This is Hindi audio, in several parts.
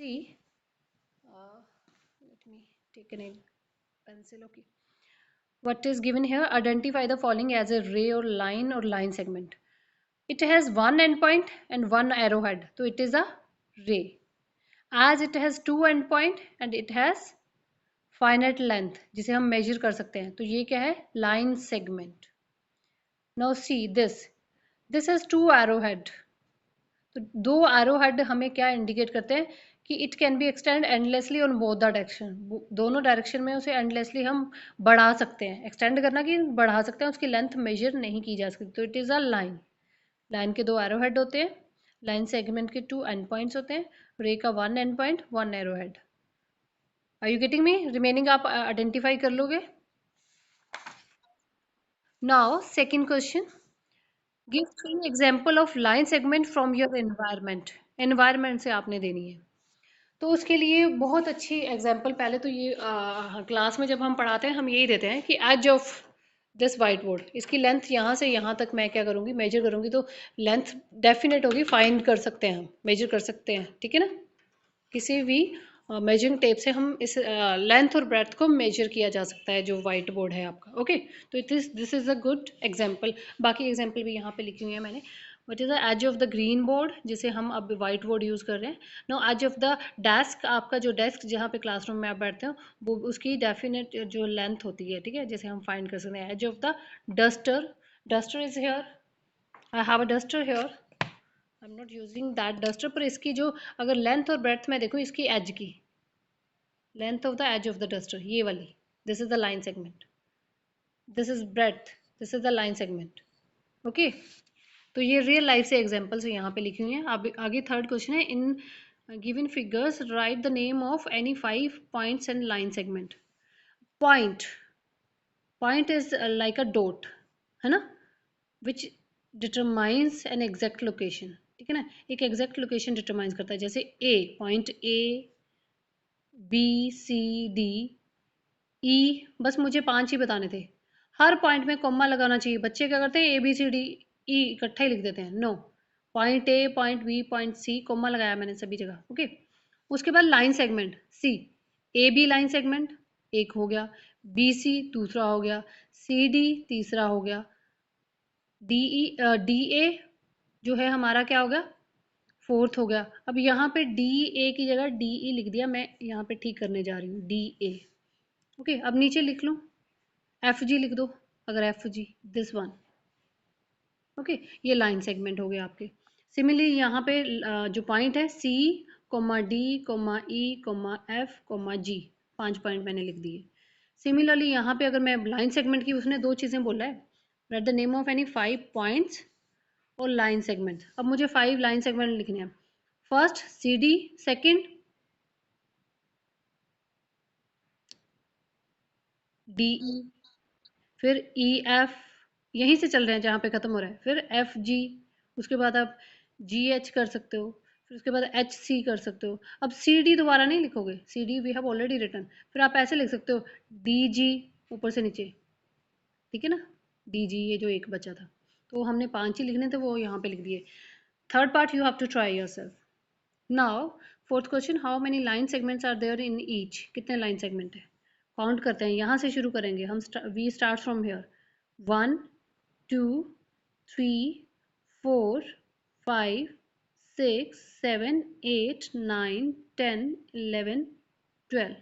See, let me take a pencil. Okay. What is given here? Identify the following as a ray or line segment. It has one endpoint and one arrowhead, so it is a ray. As it has two endpoint and it has finite length, जिसे हम measure कर सकते हैं, तो ये क्या है? Line segment. Now see this. This has two arrowhead. तो दो एरो हेड हमें क्या इंडिकेट करते हैं कि it can be extend endlessly on both the direction, दोनों डायरेक्शन में उसे एंडलेसली हम बढ़ा सकते हैं, एक्सटेंड करना कि बढ़ा सकते हैं, उसकी लेंथ मेजर नहीं की जा सकती, तो it is a line. Line के दो एरो हेड होते हैं, लाइन सेगमेंट के टू एंड पॉइंट्स होते हैं, रे का one end point one arrow head. Are you getting me? Remaining आप आइडेंटिफाई कर लोगे। Now second question, give 3 example of line segment from your environment. Environment से आपने देनी है, तो उसके लिए बहुत अच्छी एग्जांपल, पहले तो ये क्लास में जब हम पढ़ाते हैं हम यही देते हैं कि edge of this white board, इसकी लेंथ यहाँ से यहाँ तक मैं क्या करूँगी, मेजर करूँगी, तो लेंथ डेफिनेट होगी, फाइंड कर सकते हैं हम, मेजर कर सकते हैं, ठीक है ना। किसी भी मेजरिंग टेप से हम इस लेंथ और ब्रेथ को मेजर किया जा सकता है, जो वाइट बोर्ड है आपका। ओके, तो this is a good example. बाकी एग्जांपल भी यहाँ पे लिखी हुई है मैंने। What is the edge of the green board, जिसे हम अब वाइट बोर्ड यूज़ कर रहे हैं। No, edge of the desk, आपका जो डेस्क जहाँ पे क्लासरूम में आप बैठते हो, वो उसकी डेफिनेट जो लेंथ होती है, ठीक है, जैसे हम फाइंड कर सकते हैं। Edge of the duster, duster is here, I have a duster here, I am not using that duster, पर इसकी जो अगर लेंथ और ब्रेथ में देखूँ, इसकी एज की length of the edge of the duster, ये वाली, this is the line segment, this is breadth, this is the line segment. Okay, तो ये रियल लाइफ से एग्जांपल्स यहाँ पे लिखी हुई हैं। अब आगे थर्ड क्वेश्चन है, in given figures right the name of any 5 points and line segment. Point, point is like a dot, है ना, विच डिटरमाइंस एन एग्जैक्ट लोकेशन, ठीक है ना, एक एग्जैक्ट लोकेशन डिटरमाइंस करता है। जैसे A, point A, B, C, D, E, बस मुझे 5 ही बताने थे। हर पॉइंट में कॉमा लगाना चाहिए। बच्चे क्या करते हैं, ए बी सी डी ई इकट्ठा ही लिख देते हैं। No, point A, point B, point C, comma लगाया मैंने सभी जगह। ओके, उसके बाद line segment C, A B line segment एक हो गया, बी सी दूसरा हो गया, सी डी तीसरा हो गया, डी ई डी ए जो है हमारा क्या हो गया, फोर्थ हो गया। अब यहाँ पे डी ए की जगह डी ई लिख दिया, मैं यहाँ पे ठीक करने जा रही हूँ, डी ए। ओके, अब नीचे लिख लो, एफ जी लिख दो, अगर F G, this one. Okay, ये लाइन सेगमेंट हो गए आपके। सिमिलरली यहाँ पे जो पॉइंट है सी, कोमा डी, कोमा ई, कोमा एफ, कोमा जी, 5 पॉइंट मैंने लिख दिए। सिमिलरली यहाँ पे अगर मैं लाइन सेगमेंट की, उसने 2 चीज़ें बोला है, write the name of any 5 points और लाइन सेगमेंट। अब मुझे 5 लाइन सेगमेंट लिखने हैं। First C D, second D E, फिर ई एफ, यहीं से चल रहे हैं जहाँ पे ख़त्म हो रहा है, फिर एफ जी, उसके बाद आप जी एच कर सकते हो, फिर उसके बाद एच सी कर सकते हो। अब सी डी दोबारा नहीं लिखोगे, C D we have already written, फिर आप ऐसे लिख सकते हो डी जी, ऊपर से नीचे, ठीक है ना, डी जी, ये जो एक बचा था, तो हमने 5 ही लिखने थे, वो यहाँ पे लिख दिए। Third part you have to try yourself. Now fourth question, how many line segments are there in each, कितने लाइन सेगमेंट है, काउंट करते हैं, यहाँ से शुरू करेंगे हम, वी स्टार्ट फ्रॉम हेयर, 1 2 3 4 5 6 7 8 9 10 11 12,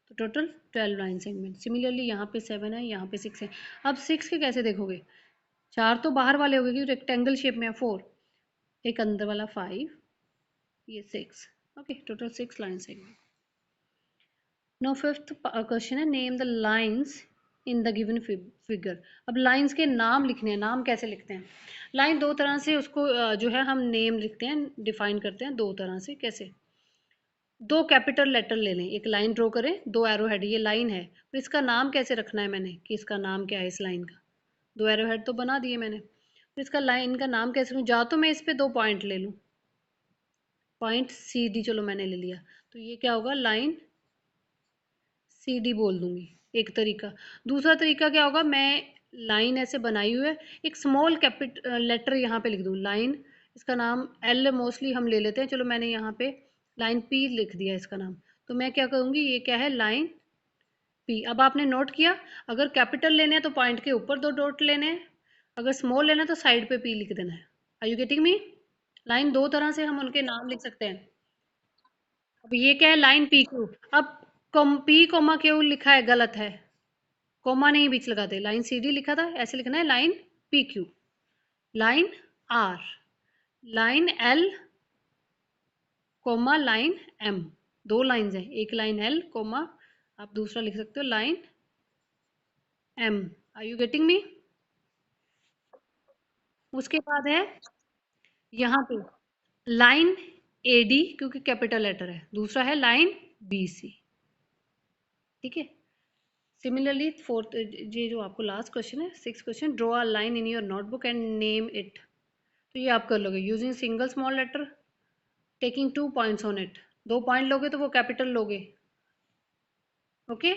तो टोटल 12 लाइन सेगमेंट। सिमिलरली यहाँ पे 7 है, यहाँ पे 6 है। अब 6 के कैसे देखोगे, 4 तो बाहर वाले हो गए क्योंकि रेक्टेंगल शेप में है, 4, एक अंदर वाला 5, ये 6। Okay, total 6 line segment. Now fifth question है, name the lines in the given figure. अब लाइंस के नाम लिखने हैं। नाम कैसे लिखते हैं, लाइन दो तरह से उसको जो है हम नेम लिखते हैं, डिफाइन करते हैं दो तरह से। कैसे, दो कैपिटल लेटर ले लें, एक लाइन ड्रॉ करें, दो एरो हेड, ये लाइन है, तो इसका नाम कैसे रखना है मैंने, कि इसका नाम क्या है इस लाइन का, दो एरो हेड तो बना दिए मैंने, तो इसका लाइन का नाम कैसे लूँ, जा तो मैं इस पे 2 पॉइंट ले लूँ, पॉइंट सी डी, चलो मैंने ले लिया, तो ये क्या होगा, लाइन सी डी बोल दूंगी, एक तरीका। दूसरा तरीका क्या होगा, मैं लाइन ऐसे बनाई हुई है, एक स्मॉल लेटर यहाँ पे लिख दूँ, लाइन, इसका नाम एल मोस्टली हम ले लेते हैं, चलो मैंने यहाँ पे लाइन पी लिख दिया इसका नाम। तो मैं क्या करूँगी, ये क्या है, लाइन पी। अब आपने नोट किया, अगर कैपिटल लेने हैं तो पॉइंट के ऊपर दो डॉट लेने हैं, अगर स्मॉल लेना है तो साइड पे पी लिख देना है। Are you getting me? Line दो तरह से हम उनके नाम लिख सकते हैं। अब ये क्या है, लाइन पी क्यू। अब पी कोमा क्यू लिखा है, गलत है, कोमा नहीं बीच लगाते, लाइन सी डी लिखा था, ऐसे लिखना है, line P Q, line R, line L, comma line M. दो लाइंस हैं, एक लाइन एल कोमा, आप दूसरा लिख सकते हो line M. Are you getting me? उसके बाद है यहाँ पे लाइन ए डी, क्योंकि कैपिटल लेटर है, दूसरा है लाइन बी सी। ठीक है। सिमिलरली फोर्थ, ये जो आपको लास्ट क्वेश्चन है, six question, draw a line in your notebook and name it. तो ये आप कर लोगे using single small letter, taking 2 points on it. 2 point लोगे तो वो कैपिटल लोगे। ओके।